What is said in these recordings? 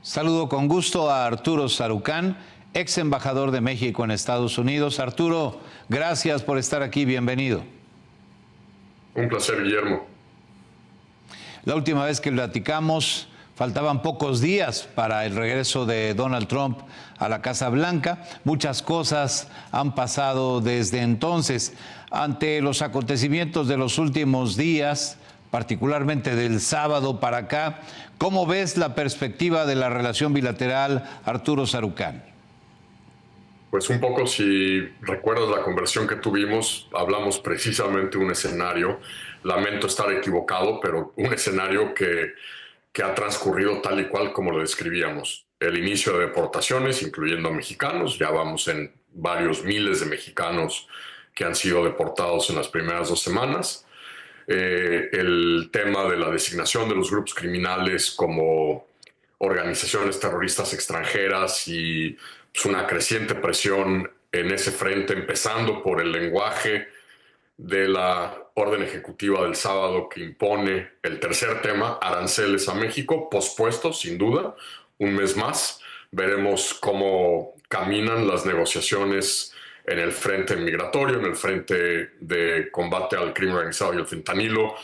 Saludo con gusto a Arturo Sarucán, ex embajador de México en Estados Unidos. Arturo, gracias por estar aquí, bienvenido. Un placer, Guillermo. La última vez que platicamos, faltaban pocos días para el regreso de Donald Trump a la Casa Blanca. Muchas cosas han pasado desde entonces. Ante los acontecimientos de los últimos días, particularmente del sábado para acá, ¿cómo ves la perspectiva de la relación bilateral, Arturo Sarucán? Pues un poco, si recuerdas la conversación que tuvimos, hablamos precisamente de un escenario, lamento estar equivocado, pero un escenario que ha transcurrido tal y cual como lo describíamos. El inicio de deportaciones, incluyendo a mexicanos, ya vamos en varios miles de mexicanos que han sido deportados en las primeras 2 semanas. El tema de la designación de los grupos criminales como organizaciones terroristas extranjeras y pues, una creciente presión en ese frente, empezando por el lenguaje de la orden ejecutiva del sábado que impone el tercer tema, aranceles a México, pospuesto sin duda, un mes más. Veremos cómo caminan las negociaciones en el frente migratorio, en el frente de combate al crimen organizado y el fentanilo,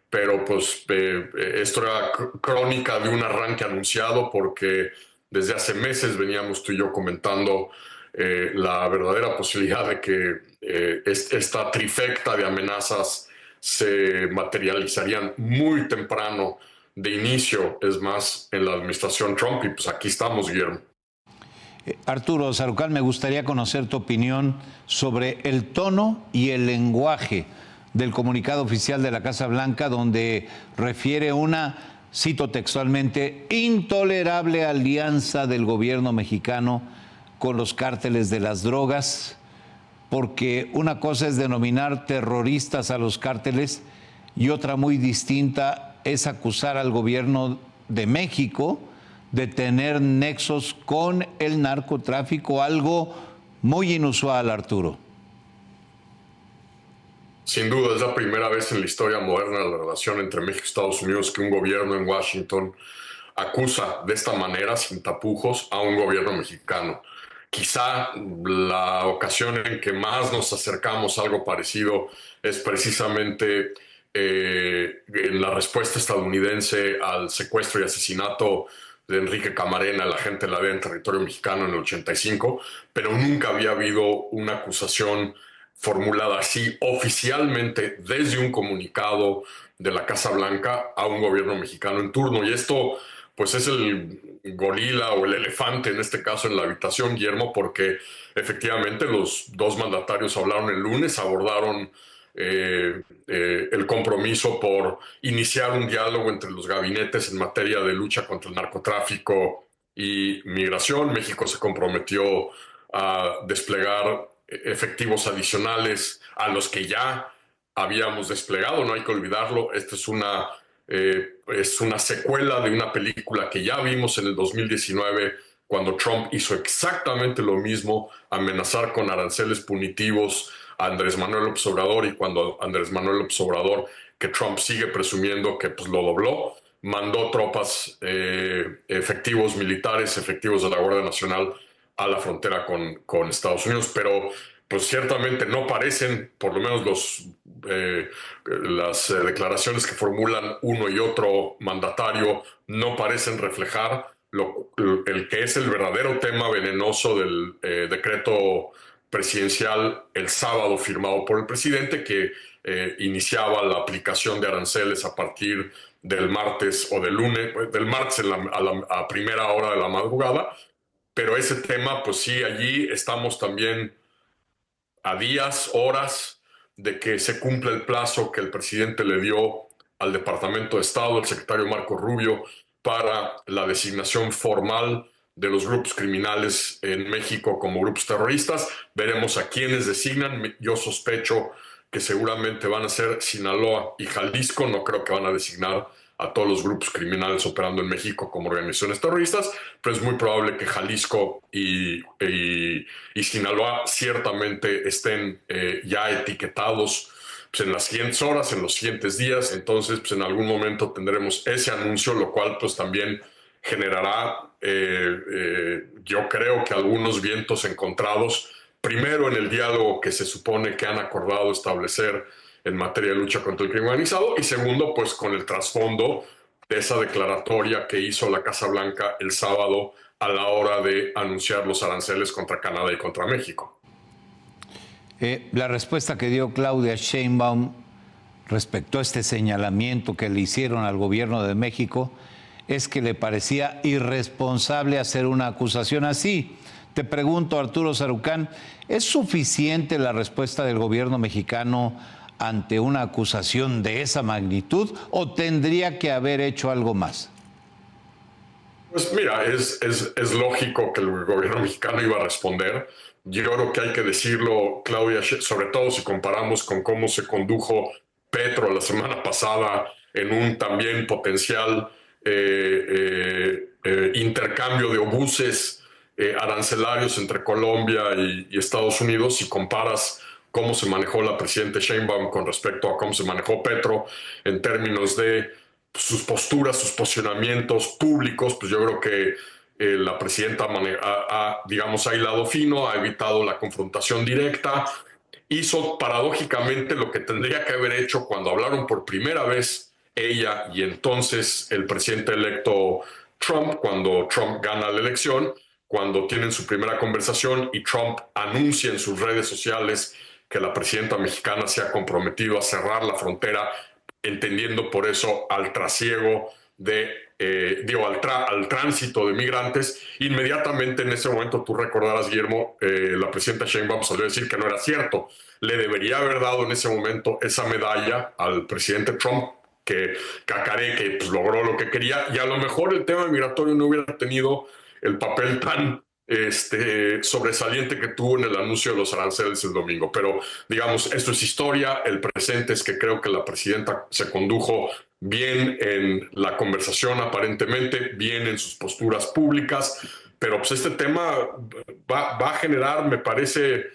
pero pues esto era crónica de un arranque anunciado porque desde hace meses veníamos tú y yo comentando la verdadera posibilidad de que esta trifecta de amenazas se materializarían muy temprano de inicio, es más, en la administración Trump, y pues aquí estamos, Guillermo. Arturo Sarucán, me gustaría conocer tu opinión sobre el tono y el lenguaje del comunicado oficial de la Casa Blanca, donde refiere una, cito textualmente, intolerable alianza del gobierno mexicano con los cárteles de las drogas, porque una cosa es denominar terroristas a los cárteles y otra muy distinta es acusar al gobierno de México de tener nexos con el narcotráfico, algo muy inusual, Arturo. Sin duda, es la primera vez en la historia moderna de la relación entre México y Estados Unidos que un gobierno en Washington acusa de esta manera, sin tapujos, a un gobierno mexicano. Quizá la ocasión en que más nos acercamos a algo parecido es precisamente en la respuesta estadounidense al secuestro y asesinato de Enrique Camarena, el agente de la DEA en territorio mexicano en el 85, pero nunca había habido una acusación formulada así oficialmente desde un comunicado de la Casa Blanca a un gobierno mexicano en turno. Y esto pues es el gorila o el elefante en este caso en la habitación, Guillermo, porque efectivamente los dos mandatarios hablaron el lunes, abordaron el compromiso por iniciar un diálogo entre los gabinetes en materia de lucha contra el narcotráfico y migración. México se comprometió a desplegar efectivos adicionales a los que ya habíamos desplegado, no hay que olvidarlo. Esta es una secuela de una película que ya vimos en el 2019 cuando Trump hizo exactamente lo mismo, amenazar con aranceles punitivos a Andrés Manuel López Obrador, y cuando Andrés Manuel López Obrador, que Trump sigue presumiendo que pues, lo dobló, mandó tropas, efectivos militares, efectivos de la Guardia Nacional a la frontera con Estados Unidos, pero pues ciertamente no parecen, por lo menos las declaraciones que formulan uno y otro mandatario, no parecen reflejar el que es el verdadero tema venenoso del decreto presidencial el sábado firmado por el presidente, que iniciaba la aplicación de aranceles a partir del martes o del lunes, del martes a primera hora de la madrugada. Pero ese tema, pues sí, allí estamos también a días, horas de que se cumpla el plazo que el presidente le dio al Departamento de Estado, el secretario Marco Rubio, para la designación formal de los grupos criminales en México como grupos terroristas. Veremos a quiénes designan. Yo sospecho que seguramente van a ser Sinaloa y Jalisco. No creo que van a designar a todos los grupos criminales operando en México como organizaciones terroristas, pero es muy probable que Jalisco y Sinaloa ciertamente estén ya etiquetados pues, en las siguientes horas, en los siguientes días. Entonces, pues, en algún momento tendremos ese anuncio, lo cual pues también generará, yo creo que algunos vientos encontrados, primero en el diálogo que se supone que han acordado establecer en materia de lucha contra el crimen organizado, y segundo, pues con el trasfondo de esa declaratoria que hizo la Casa Blanca el sábado a la hora de anunciar los aranceles contra Canadá y contra México. La respuesta que dio Claudia Sheinbaum respecto a este señalamiento que le hicieron al gobierno de México es que le parecía irresponsable hacer una acusación así. Te pregunto, Arturo Sarucán, ¿es suficiente la respuesta del gobierno mexicano ante una acusación de esa magnitud o tendría que haber hecho algo más? Pues mira, es lógico que el gobierno mexicano iba a responder. Yo creo que hay que decirlo, Claudia, sobre todo si comparamos con cómo se condujo Petro la semana pasada en un también potencial intercambio de obuses arancelarios entre Colombia y Estados Unidos. Si comparas cómo se manejó la presidenta Sheinbaum con respecto a cómo se manejó Petro en términos de sus posturas, sus posicionamientos públicos, pues yo creo que la presidenta digamos, ha hilado fino, ha evitado la confrontación directa, hizo paradójicamente lo que tendría que haber hecho cuando hablaron por primera vez ella y entonces el presidente electo Trump, cuando Trump gana la elección, cuando tienen su primera conversación y Trump anuncia en sus redes sociales que la presidenta mexicana se ha comprometido a cerrar la frontera, entendiendo por eso al trasiego al tránsito de migrantes. Inmediatamente en ese momento, tú recordarás, Guillermo, la presidenta Sheinbaum salió a decir que no era cierto. Le debería haber dado en ese momento esa medalla al presidente Trump, que cacaré, que pues, logró lo que quería, y a lo mejor el tema migratorio no hubiera tenido el papel tan sobresaliente que tuvo en el anuncio de los aranceles el domingo. Pero, digamos, esto es historia. El presente es que creo que la presidenta se condujo bien en la conversación, aparentemente, bien en sus posturas públicas, pero pues este tema va a generar, me parece,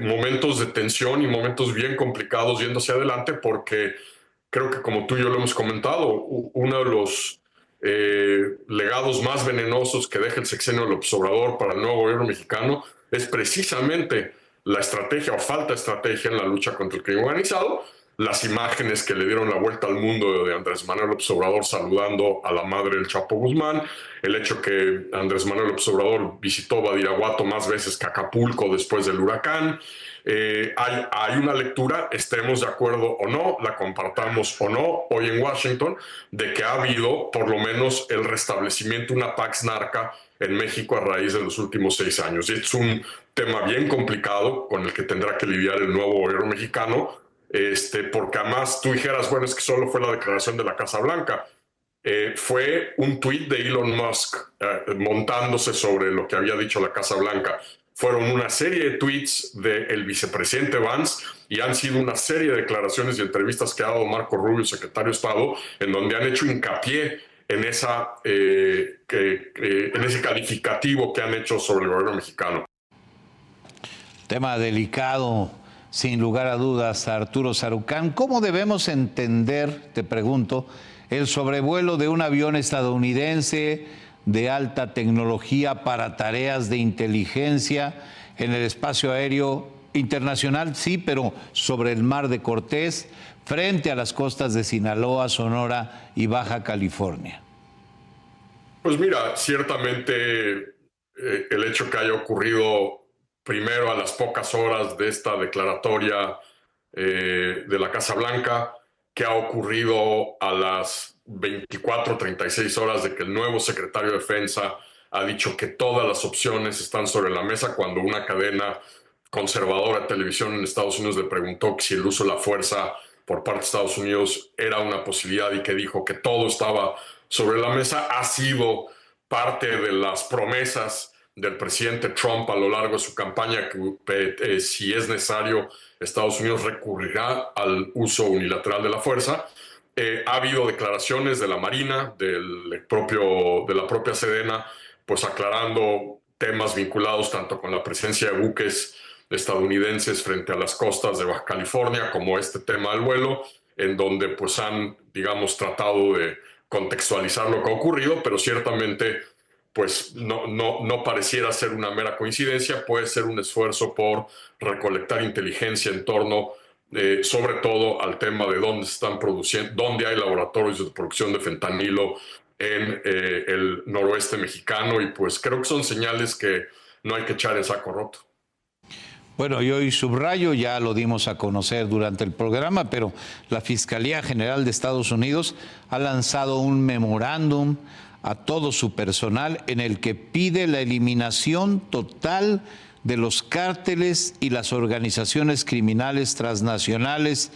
momentos de tensión y momentos bien complicados yendo hacia adelante, porque creo que como tú y yo lo hemos comentado, uno de los legados más venenosos que deja el sexenio de López Obrador para el nuevo gobierno mexicano es precisamente la estrategia o falta de estrategia en la lucha contra el crimen organizado. Las imágenes que le dieron la vuelta al mundo de Andrés Manuel López Obrador saludando a la madre del Chapo Guzmán, el hecho que Andrés Manuel López Obrador visitó Badiraguato más veces que Acapulco después del huracán. Hay una lectura, estemos de acuerdo o no, la compartamos o no, hoy en Washington, de que ha habido por lo menos el restablecimiento de una Pax Narca en México a raíz de los últimos 6 años. Y es un tema bien complicado con el que tendrá que lidiar el nuevo gobierno mexicano, porque además tú dijeras, bueno, es que solo fue la declaración de la Casa Blanca. Fue un tuit de Elon Musk montándose sobre lo que había dicho la Casa Blanca. Fueron una serie de tweets del vicepresidente Vance y han sido una serie de declaraciones y entrevistas que ha dado Marco Rubio, secretario de Estado, en donde han hecho hincapié en ese calificativo que han hecho sobre el gobierno mexicano. Tema delicado, sin lugar a dudas, Arturo Sarucán. ¿Cómo debemos entender, te pregunto, el sobrevuelo de un avión estadounidense de alta tecnología para tareas de inteligencia en el espacio aéreo internacional? Sí, pero sobre el Mar de Cortés, frente a las costas de Sinaloa, Sonora y Baja California. Pues mira, ciertamente el hecho que haya ocurrido primero a las pocas horas de esta declaratoria de la Casa Blanca, que ha ocurrido a las 24:36 horas de que el nuevo secretario de Defensa ha dicho que todas las opciones están sobre la mesa, cuando una cadena conservadora de televisión en Estados Unidos le preguntó si el uso de la fuerza por parte de Estados Unidos era una posibilidad y que dijo que todo estaba sobre la mesa. Ha sido parte de las promesas del presidente Trump a lo largo de su campaña que si es necesario Estados Unidos recurrirá al uso unilateral de la fuerza. Ha habido declaraciones de la Marina, de la propia Sedena, pues aclarando temas vinculados tanto con la presencia de buques estadounidenses frente a las costas de Baja California como este tema del vuelo, en donde pues han, digamos, tratado de contextualizar lo que ha ocurrido, pero ciertamente pues no pareciera ser una mera coincidencia, puede ser un esfuerzo por recolectar inteligencia en torno sobre todo al tema de dónde se están produciendo, dónde hay laboratorios de producción de fentanilo en el noroeste mexicano, y pues creo que son señales que no hay que echar en saco roto. Bueno, yo hoy subrayo, ya lo dimos a conocer durante el programa, pero la Fiscalía General de Estados Unidos ha lanzado un memorándum a todo su personal en el que pide la eliminación total de los cárteles y las organizaciones criminales transnacionales,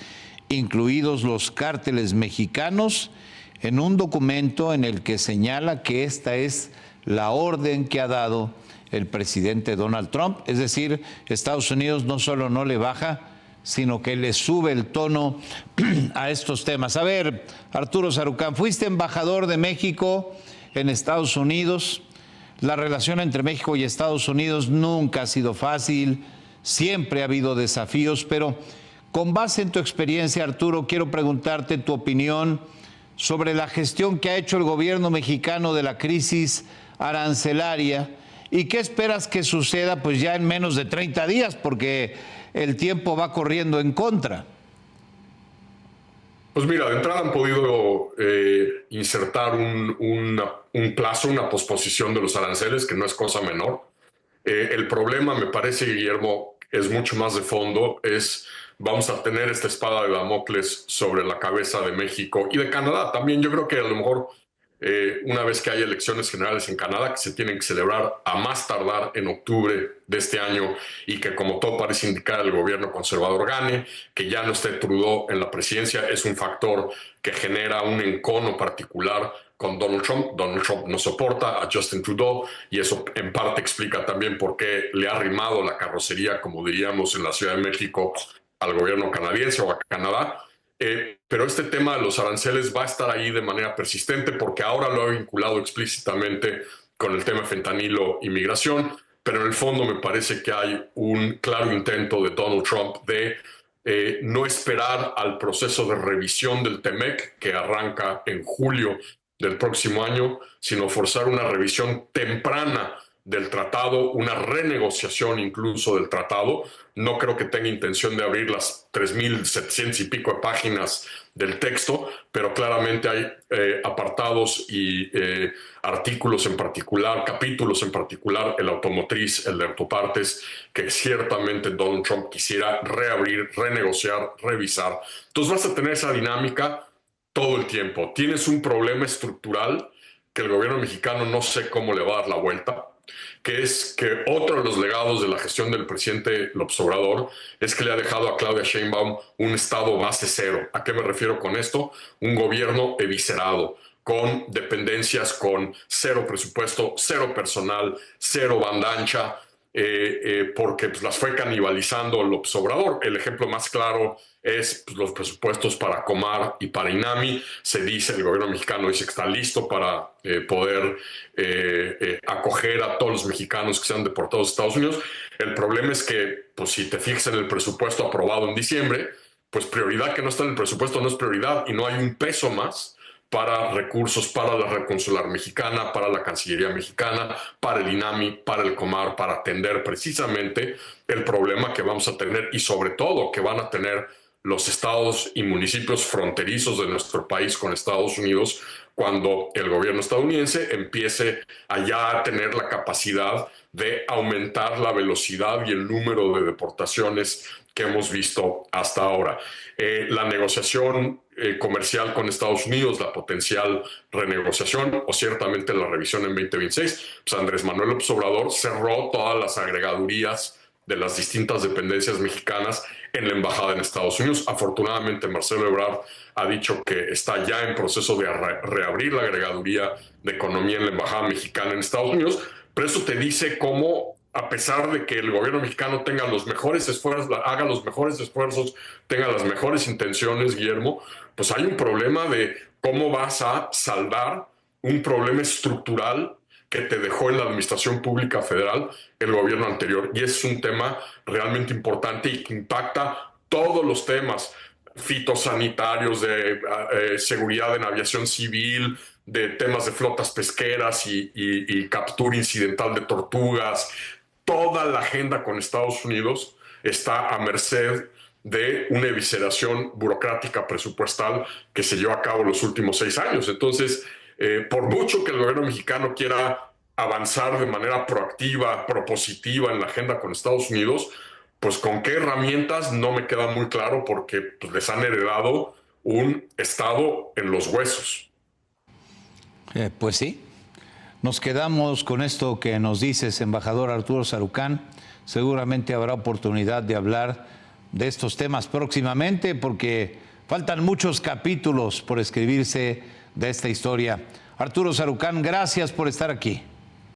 incluidos los cárteles mexicanos, en un documento en el que señala que esta es la orden que ha dado el presidente Donald Trump. Es decir, Estados Unidos no solo no le baja, sino que le sube el tono a estos temas. A ver, Arturo Sarucán, fuiste embajador de México en Estados Unidos. La relación entre México y Estados Unidos nunca ha sido fácil, siempre ha habido desafíos, pero con base en tu experiencia, Arturo, quiero preguntarte tu opinión sobre la gestión que ha hecho el gobierno mexicano de la crisis arancelaria y qué esperas que suceda pues ya en menos de 30 días, porque el tiempo va corriendo en contra. Pues mira, de entrada han podido insertar un plazo, una posposición de los aranceles, que no es cosa menor. El problema, me parece, Guillermo, es mucho más de fondo, vamos a tener esta espada de Damocles sobre la cabeza de México y de Canadá. También yo creo que a lo mejor una vez que haya elecciones generales en Canadá, que se tienen que celebrar a más tardar en octubre de este año, y que como todo parece indicar el gobierno conservador gane, que ya no esté Trudeau en la presidencia, es un factor que genera un encono particular con Donald Trump. Donald Trump no soporta a Justin Trudeau, y eso en parte explica también por qué le ha arrimado la carrocería, como diríamos en la Ciudad de México, al gobierno canadiense o a Canadá. Pero este tema de los aranceles va a estar ahí de manera persistente, porque ahora lo ha vinculado explícitamente con el tema fentanilo y migración, pero en el fondo me parece que hay un claro intento de Donald Trump de no esperar al proceso de revisión del TEMEC, que arranca en julio del próximo año, sino forzar una revisión temprana del tratado, una renegociación incluso del tratado. No creo que tenga intención de abrir las 3.700 y pico de páginas del texto, pero claramente hay apartados y artículos en particular, capítulos en particular, el automotriz, el de autopartes, que ciertamente Donald Trump quisiera reabrir, renegociar, revisar. Entonces vas a tener esa dinámica todo el tiempo. Tienes un problema estructural que el gobierno mexicano no sé cómo le va a dar la vuelta, que es que otro de los legados de la gestión del presidente López Obrador es que le ha dejado a Claudia Sheinbaum un estado base cero. ¿A qué me refiero con esto? Un gobierno eviscerado, con dependencias, con cero presupuesto, cero personal, cero banda ancha, porque pues, las fue canibalizando López Obrador. El ejemplo más claro es pues, los presupuestos para Comar y para INAMI. Se dice, el gobierno mexicano dice que está listo para poder acoger a todos los mexicanos que sean deportados a Estados Unidos. El problema es que, pues, si te fijas en el presupuesto aprobado en diciembre, pues prioridad que no está en el presupuesto no es prioridad, y no hay un peso más para recursos para la Red Consular Mexicana, para la Cancillería Mexicana, para el INAMI, para el Comar, para atender precisamente el problema que vamos a tener, y sobre todo que van a tener los estados y municipios fronterizos de nuestro país con Estados Unidos, cuando el gobierno estadounidense empiece allá a tener la capacidad de aumentar la velocidad y el número de deportaciones que hemos visto hasta ahora. La negociación comercial con Estados Unidos, la potencial renegociación o ciertamente la revisión en 2026, pues Andrés Manuel López Obrador cerró todas las agregadurías de las distintas dependencias mexicanas en la embajada en Estados Unidos. Afortunadamente, Marcelo Ebrard ha dicho que está ya en proceso de reabrir la agregaduría de economía en la embajada mexicana en Estados Unidos, pero eso te dice cómo, a pesar de que el gobierno mexicano tenga los mejores esfuerzos, haga los mejores esfuerzos, tenga las mejores intenciones, Guillermo, pues hay un problema de cómo vas a saldar un problema estructural que te dejó en la administración pública federal el gobierno anterior. Y es un tema realmente importante y que impacta todos los temas. fitosanitarios, de seguridad en aviación civil, de temas de flotas pesqueras y captura incidental de tortugas. Toda la agenda con Estados Unidos está a merced de una evisceración burocrática presupuestal que se llevó a cabo en los últimos 6 años. Entonces, por mucho que el gobierno mexicano quiera avanzar de manera proactiva, propositiva en la agenda con Estados Unidos, pues con qué herramientas no me queda muy claro, porque pues, les han heredado un Estado en los huesos. Pues sí, nos quedamos con esto que nos dices, embajador Arturo Sarucán. Seguramente habrá oportunidad de hablar de estos temas próximamente, porque faltan muchos capítulos por escribirse de esta historia. Arturo Sarucán, gracias por estar aquí.